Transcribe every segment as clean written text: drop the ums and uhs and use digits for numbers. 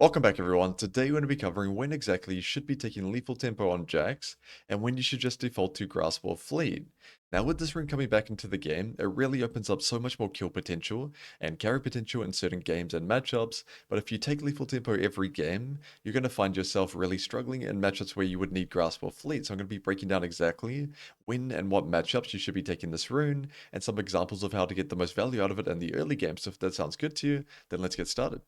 Welcome back everyone. Today we're going to be covering when exactly you should be taking lethal tempo on Jax, and when you should just default to Grasp or Fleet. Now with this rune coming back into the game, it really opens up so much more kill potential and carry potential in certain games and matchups, but if you take lethal tempo every game, you're going to find yourself really struggling in matchups where you would need Grasp or Fleet. So I'm going to be breaking down exactly when and what matchups you should be taking this rune, and some examples of how to get the most value out of it in the early game. So if that sounds good to you, then let's get started.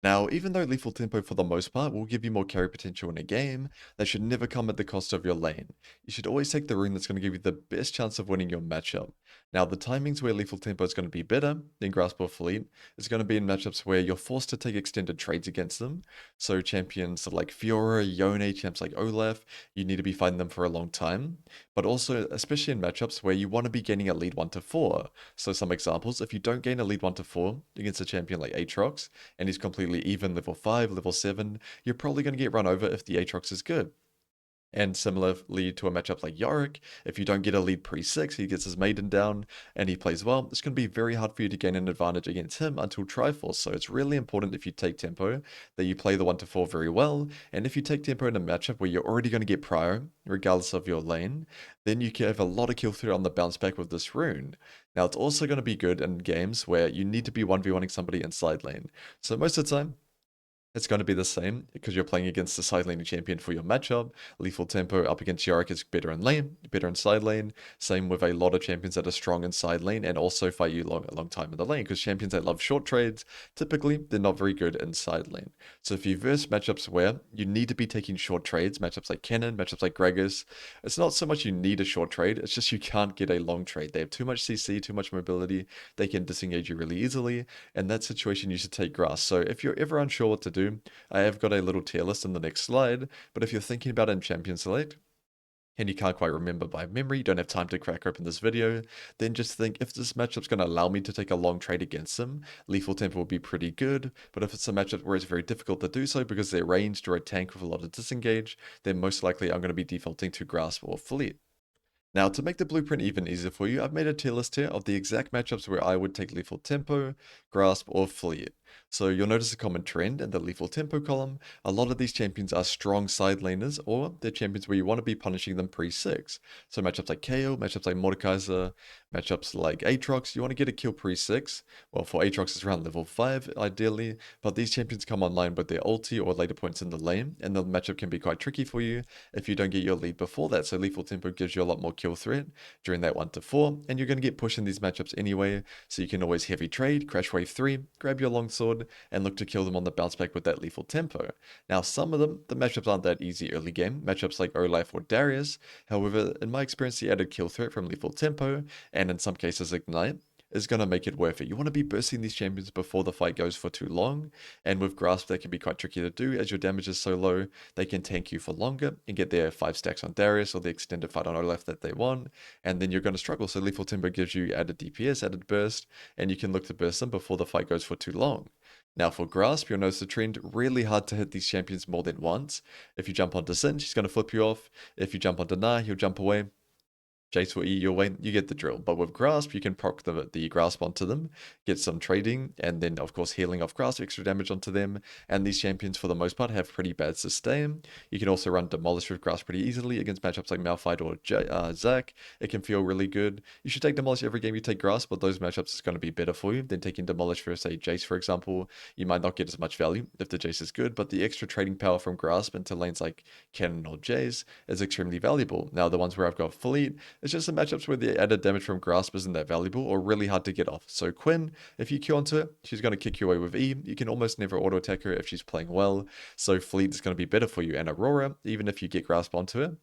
Now, even though lethal tempo for the most part will give you more carry potential in a game, that should never come at the cost of your lane. You should always take the rune that's going to give you the best chance of winning your matchup. Now, the timings where lethal tempo is going to be better than Grasp or Fleet is going to be in matchups where you're forced to take extended trades against them. So champions like Fiora, Yone, champs like Olaf, you need to be fighting them for a long time. But also, especially in matchups where you want to be gaining a lead 1 to 4. So some examples, if you don't gain a lead 1 to 4 against a champion like Aatrox, and he's completely even level 5, level 7, you're probably going to get run over if the Aatrox is good. And similarly to a matchup like Yorick, if you don't get a lead pre-6, he gets his maiden down and he plays well, it's going to be very hard for you to gain an advantage against him until Triforce. So it's really important if you take tempo that you play the 1 to 4 very well. And if you take tempo in a matchup where you're already going to get prio, regardless of your lane, then you can have a lot of kill through on the bounce back with this rune. Now it's also going to be good in games where you need to be 1v1ing somebody in side lane. So most of the time, it's going to be the same because you're playing against the side laning champion for your matchup. Lethal Tempo up against Yorick is better in lane, better in side lane. Same with a lot of champions that are strong in side lane and also fight you a long time in the lane because champions that love short trades, typically they're not very good in side lane. So if you verse matchups where you need to be taking short trades, matchups like Kennen, matchups like Gragas, it's not so much you need a short trade, it's just you can't get a long trade. They have too much CC, too much mobility, they can disengage you really easily. In that situation, you should take grass. So if you're ever unsure what to do, I have got a little tier list in the next slide. But if you're thinking about it in Champion Select, and you can't quite remember by memory, you don't have time to crack open this video, then just think if this matchup's going to allow me to take a long trade against them, Lethal Tempo will be pretty good, but if it's a matchup where it's very difficult to do so because they're ranged or a tank with a lot of disengage, then most likely I'm going to be defaulting to Grasp or Fleet. Now, to make the blueprint even easier for you, I've made a tier list here of the exact matchups where I would take Lethal Tempo, Grasp, or Fleet. So you'll notice a common trend in the Lethal Tempo column. A lot of these champions are strong side laners, or they're champions where you want to be punishing them pre-6. So matchups like KO, matchups like Mordekaiser, matchups like Aatrox, you want to get a kill pre-6. Well, for Aatrox it's around level 5, ideally, but these champions come online with their ulti or later points in the lane, and the matchup can be quite tricky for you if you don't get your lead before that. So Lethal Tempo gives you a lot more kill threat during that 1 to 4, and you're going to get pushed in these matchups anyway, so you can always heavy trade, crash wave 3, grab your longsword, and look to kill them on the bounce back with that lethal tempo. Now some of them, the matchups aren't that easy early game, matchups like Olaf or Darius, however, in my experience the added kill threat from lethal tempo, and in some cases Ignite, is going to make it worth it. You want to be bursting these champions before the fight goes for too long, and with Grasp that can be quite tricky to do as your damage is so low, they can tank you for longer and get their 5 stacks on Darius or the extended fight on Olaf that they want, and then you're going to struggle. So Lethal Timber gives you added DPS, added burst, and you can look to burst them before the fight goes for too long. Now for Grasp, you'll notice the trend really hard to hit these champions more than once. If you jump onto Sin, she's going to flip you off. If you jump onto Na, he'll jump away. Jace will eat your way, you get the drill. But with Grasp, you can proc the Grasp onto them, get some trading, and then, of course, healing off Grasp, extra damage onto them. And these champions, for the most part, have pretty bad sustain. You can also run Demolish with Grasp pretty easily against matchups like Malphite or Zac. It can feel really good. You should take Demolish every game you take Grasp, but those matchups is going to be better for you than taking Demolish for, say, Jace, for example. You might not get as much value if the Jace is good, but the extra trading power from Grasp into lanes like Kennen or Jace is extremely valuable. Now, the ones where I've got Fleet, it's just the matchups where the added damage from Grasp isn't that valuable or really hard to get off. So Quinn, if you Q onto her, she's going to kick you away with E. You can almost never auto attack her if she's playing well. So Fleet is going to be better for you. And Aurora, even if you get Grasp onto her,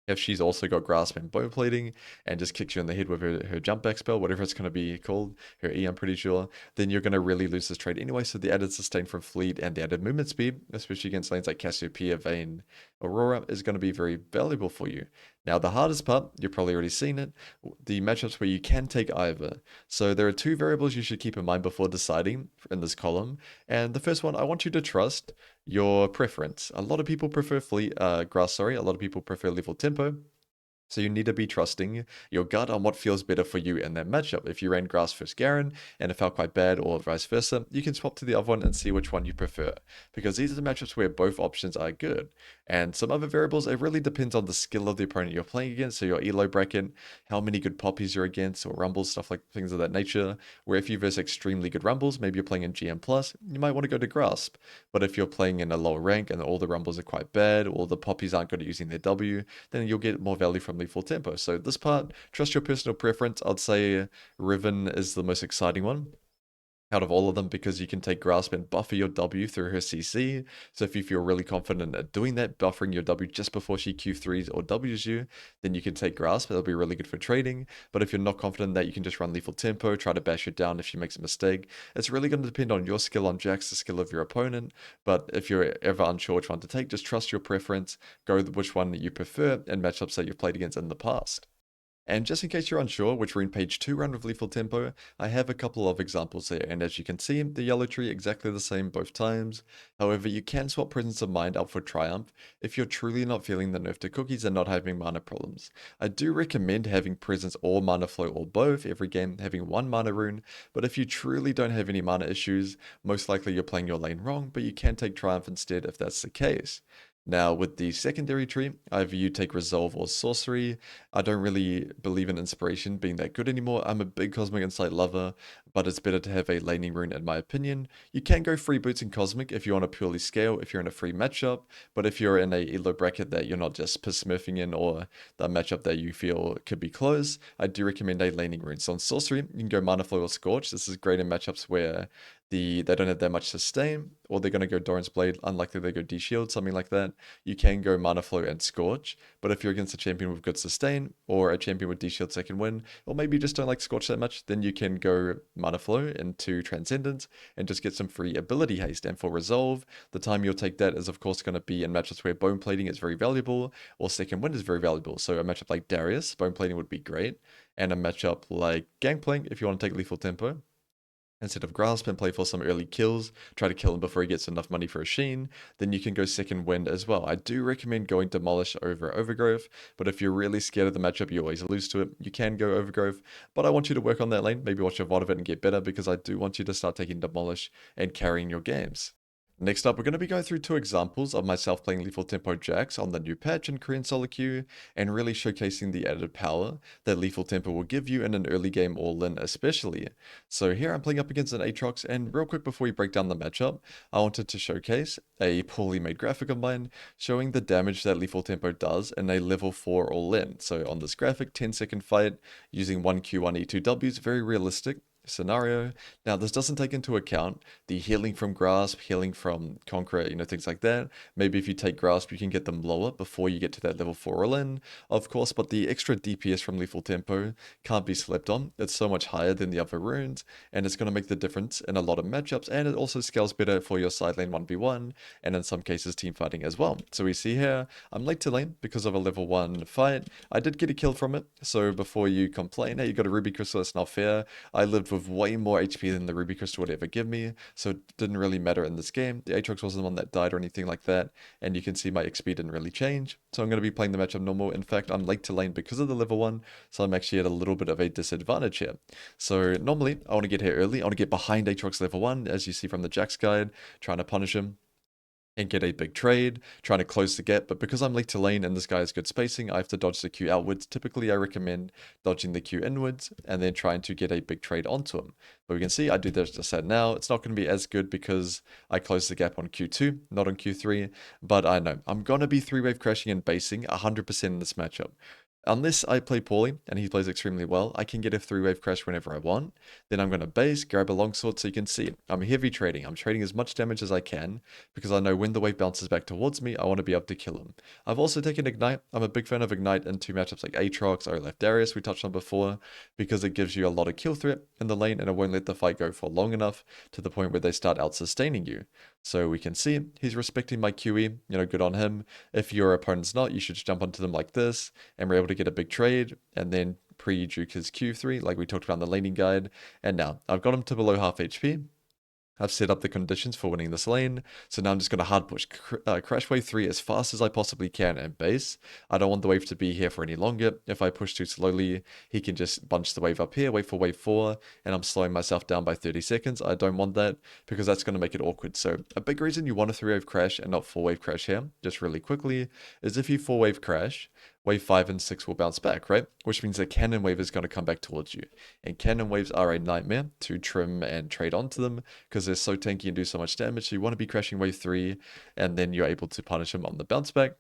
if she's also got Grasp and Bow Plating and just kicks you in the head with her jump back spell, whatever it's going to be called, her E, I'm pretty sure, then you're going to really lose this trade anyway. So the added sustain from Fleet and the added movement speed, especially against lanes like Cassiopeia, Vayne, Aurora, is going to be very valuable for you. Now, the hardest part, you've probably already seen it, the matchups where you can take either. So there are two variables you should keep in mind before deciding in this column. And the first one, I want you to trust your preference. A lot of people prefer Grass, sorry. A lot of people prefer Lethal Tempo. So you need to be trusting your gut on what feels better for you in that matchup. If you ran Grass first Garen and it felt quite bad, or vice versa, you can swap to the other one and see which one you prefer. Because these are the matchups where both options are good. And some other variables, it really depends on the skill of the opponent you're playing against. So your elo bracket, how many good poppies you're against, or rumbles, stuff like things of that nature. Where if you verse extremely good rumbles, maybe you're playing in GM plus, you might want to go to Grasp. But if you're playing in a lower rank and all the rumbles are quite bad, or the poppies aren't good at using their W, then you'll get more value from lethal tempo. So this part, trust your personal preference. I'd say Riven is the most exciting one out of all of them because you can take Grasp and buffer your W through her CC. So if you feel really confident at doing that, buffering your W just before she Q3s or Ws you, then you can take Grasp. That'll be really good for trading. But if you're not confident that, you can just run lethal tempo, try to bash her down if she makes a mistake. It's really going to depend on your skill on Jax, the skill of your opponent. But if you're ever unsure which one to take, just trust your preference, go with which one you prefer, and matchups that you've played against in the past. And just in case you're unsure which Rune Page 2 run with Lethal Tempo, I have a couple of examples here, and as you can see, the yellow tree exactly the same both times. However, you can swap Presence of Mind out for Triumph if you're truly not feeling the nerf to cookies and not having mana problems. I do recommend having Presence or Mana Flow or both every game, having one mana rune, but if you truly don't have any mana issues, most likely you're playing your lane wrong, but you can take Triumph instead if that's the case. Now, with the secondary tree, either you take Resolve or Sorcery. I don't really believe in Inspiration being that good anymore. I'm a big Cosmic Insight lover, but it's better to have a laning rune in my opinion. You can go free boots in Cosmic if you want to purely scale, if you're in a free matchup, but if you're in a elo bracket that you're not just smurfing in or the matchup that you feel could be close, I do recommend a laning rune. So on Sorcery, you can go Mana Flow or Scorch. This is great in matchups where they don't have that much sustain, or they're going to go Doran's Blade, unlikely they go D-Shield, something like that. You can go Mana Flow and Scorch, but if you're against a champion with good sustain, or a champion with D-Shield second win, or maybe you just don't like Scorch that much, then you can go Mana Flow into Transcendence and just get some free ability haste. And for Resolve, the time you'll take that is of course going to be in matchups where Bone Plating is very valuable, or second wind is very valuable. So a matchup like Darius, Bone Plating would be great, and a matchup like Gangplank, if you want to take Lethal Tempo, instead of Grasp and play for some early kills, try to kill him before he gets enough money for a Sheen, then you can go second wind as well. I do recommend going Demolish over Overgrowth, but if you're really scared of the matchup, you always lose to it, you can go Overgrowth, but I want you to work on that lane, maybe watch a VOD of it and get better, because I do want you to start taking Demolish and carrying your games. Next up, we're going to be going through two examples of myself playing Lethal Tempo Jax on the new patch in Korean solo queue, and really showcasing the added power that Lethal Tempo will give you in an early game all-in especially. So here I'm playing up against an Aatrox, and real quick before we break down the matchup, I wanted to showcase a poorly made graphic of mine showing the damage that Lethal Tempo does in a level 4 all-in. So on this graphic, 10-second fight using 1Q, 1E2Ws, very realistic scenario. Now, this doesn't take into account the healing from Grasp, healing from Conqueror, things like that. Maybe if you take Grasp, you can get them lower before you get to that level 4 all-in, of course, but the extra DPS from Lethal Tempo can't be slept on. It's so much higher than the other runes, and it's going to make the difference in a lot of matchups, and it also scales better for your side lane 1v1, and in some cases team fighting as well. So we see here, I'm late to lane because of a level 1 fight. I did get a kill from it, so before you complain, hey, you got a Ruby Crystal, it's not fair. I lived with way more HP than the Ruby Crystal would ever give me, so it didn't really matter in this game. The Aatrox wasn't the one that died or anything like that, and you can see my XP didn't really change, so I'm going to be playing the matchup normal. In fact, I'm late to lane because of the level 1, so I'm actually at a little bit of a disadvantage here. So normally, I want to get here early, I want to get behind Aatrox level 1, as you see from the Jax guide, trying to punish him and get a big trade, trying to close the gap, but because I'm late to lane and this guy has good spacing, I have to dodge the Q outwards. Typically, I recommend dodging the Q inwards and then trying to get a big trade onto him. But we can see I do this just said now. It's not going to be as good because I closed the gap on Q2, not on Q3, but I know I'm going to be 3-wave crashing and basing 100% in this matchup. Unless I play poorly and he plays extremely well, I can get a 3-wave crash whenever I want. Then I'm going to base, grab a longsword, so you can see I'm heavy trading. I'm trading as much damage as I can because I know when the wave bounces back towards me, I want to be able to kill him. I've also taken Ignite. I'm a big fan of Ignite in two matchups like Aatrox or Left Darius we touched on before, because it gives you a lot of kill threat in the lane and it won't let the fight go for long enough to the point where they start out-sustaining you. So we can see he's respecting my QE, good on him. If your opponent's not, you should just jump onto them like this, and we're able to get a big trade, and then pre-juke his Q3, like we talked about in the laning guide. And now, I've got him to below half HP. I've set up the conditions for winning this lane, so now I'm just going to hard push Crash Wave 3 as fast as I possibly can and base. I don't want the wave to be here for any longer. If I push too slowly, he can just bunch the wave up here, wait for wave 4, and I'm slowing myself down by 30 seconds. I don't want that, because that's going to make it awkward. So a big reason you want a 3-wave crash and not 4-wave crash here, just really quickly, is if you 4-wave crash, wave 5 and 6 will bounce back, right? Which means the cannon wave is going to come back towards you. And cannon waves are a nightmare to trim and trade onto them, because they're so tanky and do so much damage. So you want to be crashing wave 3, and then you're able to punish them on the bounce back,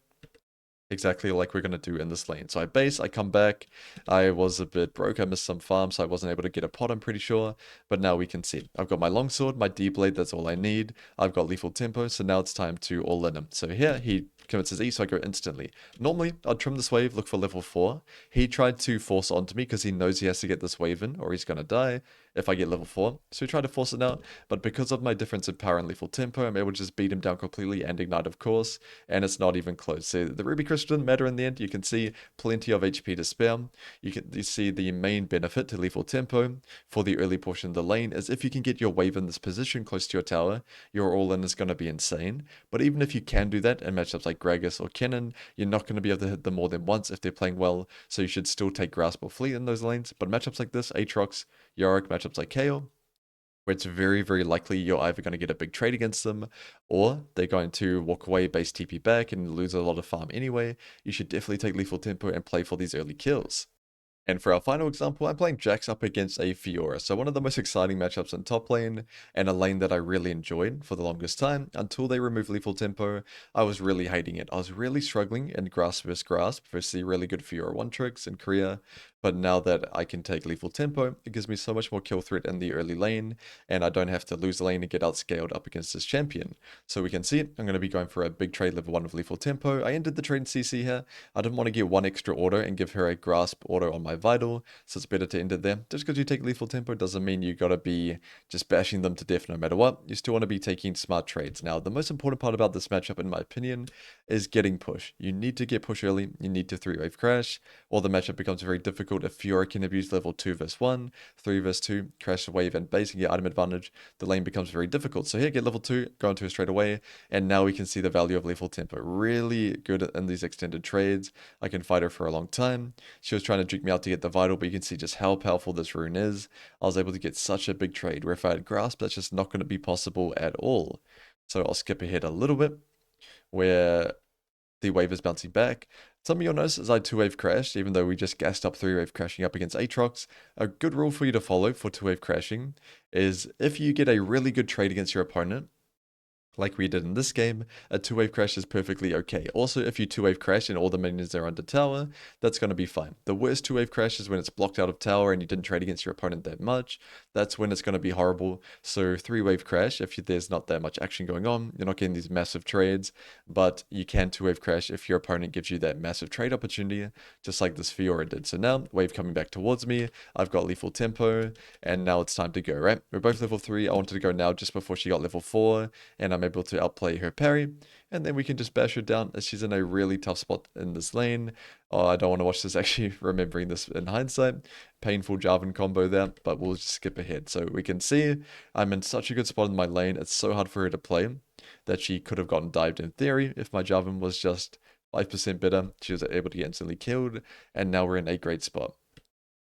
exactly like we're going to do in this lane. So I base, I come back, I was a bit broke, I missed some farm, so I wasn't able to get a pot, I'm pretty sure, but now we can see. I've got my longsword, my D-blade, that's all I need. I've got lethal tempo, so now it's time to all in him. So here, he commits his E, so I go instantly. Normally, I'd trim this wave, look for level 4. He tried to force onto me because he knows he has to get this wave in, or he's going to die if I get level 4. So he tried to force it out, but because of my difference in power and lethal tempo, I'm able to just beat him down completely and ignite, of course, and it's not even close. So the Ruby Crystal didn't matter in the end. You can see plenty of HP to spare. You see the main benefit to lethal tempo for the early portion of the lane is if you can get your wave in this position close to your tower, your all-in is going to be insane. But even if you can do that in matchups like Gragas or Kennen, you're not going to be able to hit them more than once if they're playing well, so you should still take Grasp or Fleet in those lanes. But matchups like this, Aatrox, Yorick, matchups like KO, where it's very, very likely you're either going to get a big trade against them, or they're going to walk away, base TP back, and lose a lot of farm anyway, you should definitely take lethal tempo and play for these early kills. And for our final example, I'm playing Jax up against a Fiora, so one of the most exciting matchups in top lane, and a lane that I really enjoyed for the longest time, until they removed lethal tempo. I was really hating it. I was really struggling in Grasp vs Grasp versus the really good Fiora 1 tricks in Korea, but now that I can take lethal tempo, it gives me so much more kill threat in the early lane, and I don't have to lose the lane and get outscaled up against this champion. So we can see it. I'm going to be going for a big trade level 1 of lethal tempo. I ended the trade in CC here. I didn't want to get one extra auto and give her a grasp auto on my vital, so it's better to end it there. Just because you take lethal tempo doesn't mean you gotta be just bashing them to death no matter what. You still want to be taking smart trades. Now, the most important part about this matchup, in my opinion, is getting push. You need to get push early, you need to 3-wave crash, or the matchup becomes very difficult. If Fiora can abuse level 2 vs 1, 3 vs 2, crash the wave and base and get item advantage, the lane becomes very difficult. So here, get level 2, go into it straight away, and now we can see the value of lethal tempo. Really good in these extended trades. I can fight her for a long time. She was trying to juke me out to get the vital, but you can see just how powerful this rune is. I was able to get such a big trade, where if I had grasp, that's just not going to be possible at all. So I'll skip ahead a little bit, where the wave is bouncing back. Some of you'll notice as I 2-wave crashed, even though we just gassed up 3-wave crashing up against Aatrox. A good rule for you to follow for 2-wave crashing is if you get a really good trade against your opponent, like we did in this game, a 2-wave crash is perfectly okay. Also, if you 2-wave crash and all the minions are under tower, that's going to be fine. The worst 2-wave crash is when it's blocked out of tower and you didn't trade against your opponent that much. That's when it's going to be horrible. So 3-wave crash, if there's not that much action going on, you're not getting these massive trades, but you can 2-wave crash if your opponent gives you that massive trade opportunity, just like this Fiora did. So now, wave coming back towards me, I've got lethal tempo, and now it's time to go, right? We're both level 3, I wanted to go now just before she got level 4, and I'm able to outplay her parry, and then we can just bash her down as she's in a really tough spot in this lane. Oh, I don't want to watch this, actually, remembering this in hindsight. Painful Jarvan combo there, but we'll just skip ahead. So we can see I'm in such a good spot in my lane. It's so hard for her to play that she could have gotten dived in theory if my Jarvan was just 5% better. She was able to get instantly killed, and now we're in a great spot.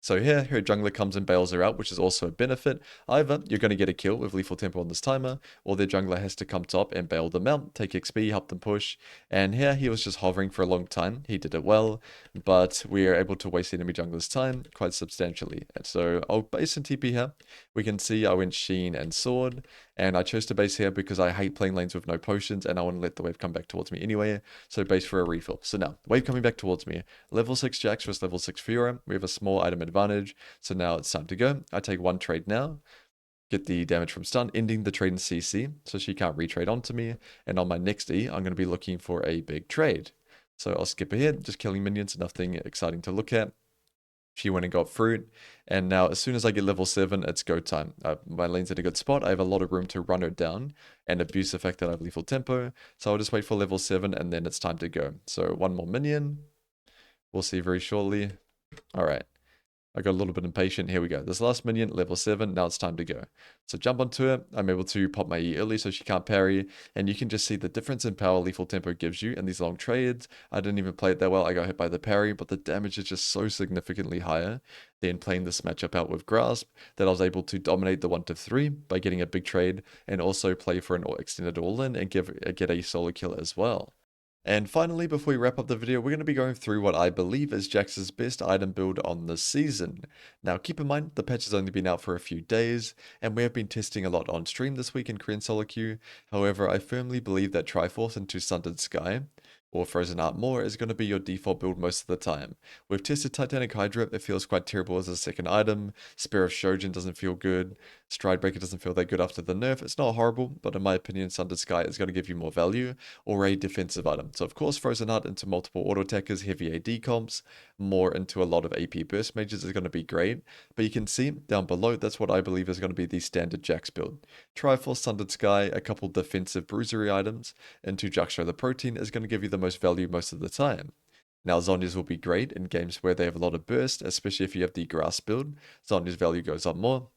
So here, her jungler comes and bails her out, which is also a benefit. Either you're going to get a kill with lethal tempo on this timer, or their jungler has to come top and bail them out, take XP, help them push. And here, he was just hovering for a long time. He did it well, but we are able to waste enemy jungler's time quite substantially. And so I'll base in TP here. We can see I went Sheen and Sword, and I chose to base here because I hate playing lanes with no potions, and I want to let the wave come back towards me anyway, so base for a refill. So now, wave coming back towards me. Level 6 Jax versus level 6 Fiora. We have a small item advantage, so now it's time to go. I take one trade now, get the damage from stun, ending the trade in CC, so she can't retrade onto me, and on my next E, I'm going to be looking for a big trade. So I'll skip ahead, just killing minions, nothing exciting to look at. She went and got fruit, and now as soon as I get level 7, it's go time. My lane's in a good spot, I have a lot of room to run her down and abuse the fact that I have lethal tempo, so I'll just wait for level 7 and then it's time to go. So one more minion, we'll see very shortly. Alright, I got a little bit impatient. Here we go. This last minion, level 7. Now it's time to go. So jump onto it. I'm able to pop my E early so she can't parry. And you can just see the difference in power lethal tempo gives you in these long trades. I didn't even play it that well. I got hit by the parry, but the damage is just so significantly higher than playing this matchup out with Grasp that I was able to dominate the 1-3 by getting a big trade and also play for an extended all-in and get a solo kill as well. And finally, before we wrap up the video, we're going to be going through what I believe is Jax's best item build on this season. Now, keep in mind, the patch has only been out for a few days, and we have been testing a lot on stream this week in Korean solo queue. However, I firmly believe that Triforce into Sundered Sky, or Frozen Heart more, is going to be your default build most of the time. We've tested Titanic Hydra, it feels quite terrible as a second item, Spear of Shojin doesn't feel good, Stridebreaker doesn't feel that good after the nerf. It's not horrible, but in my opinion, Sundered Sky is going to give you more value, or a defensive item. So of course, Frozen Heart into multiple auto attackers, heavy AD comps, more into a lot of AP burst mages is going to be great. But you can see down below, that's what I believe is going to be the standard Jax build. Triforce, Sundered Sky, a couple defensive bruisery items into Juxtra the Protein is going to give you the most value most of the time. Now, Zhonya's will be great in games where they have a lot of burst, especially if you have the Grass build. Zhonya's value goes up more.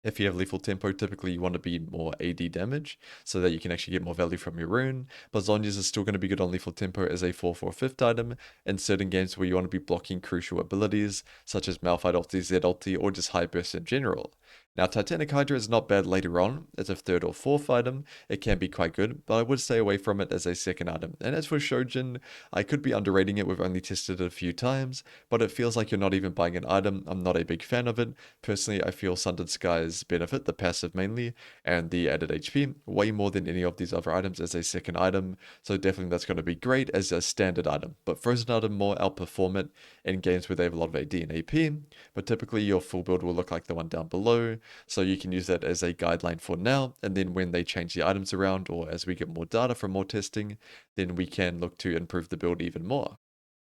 If you have lethal tempo, typically you want to be more AD damage so that you can actually get more value from your rune. But Zhonya's is still going to be good on lethal tempo as a 4/4/5 item in certain games where you want to be blocking crucial abilities such as Malphite ulti, Z ulti, or just high burst in general. Now, Titanic Hydra is not bad later on as a 3rd or 4th item. It can be quite good, but I would stay away from it as a 2nd item. And as for Shojin, I could be underrating it. We've only tested it a few times, but it feels like you're not even buying an item. I'm not a big fan of it. Personally, I feel Sundered Sky's benefit, the passive mainly, and the added HP, way more than any of these other items as a 2nd item. So definitely that's going to be great as a standard item. But Frozen item more outperform it in games where they have a lot of AD and AP. But typically your full build will look like the one down below. So you can use that as a guideline for now, and then when they change the items around, or as we get more data from more testing, then we can look to improve the build even more.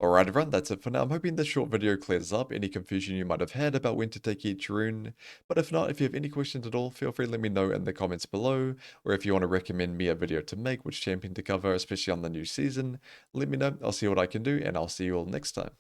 Alright everyone, that's it for now. I'm hoping this short video clears up any confusion you might have had about when to take each rune. But if not, if you have any questions at all, feel free to let me know in the comments below. Or if you want to recommend me a video to make, which champion to cover, especially on the new season, let me know. I'll see what I can do, and I'll see you all next time.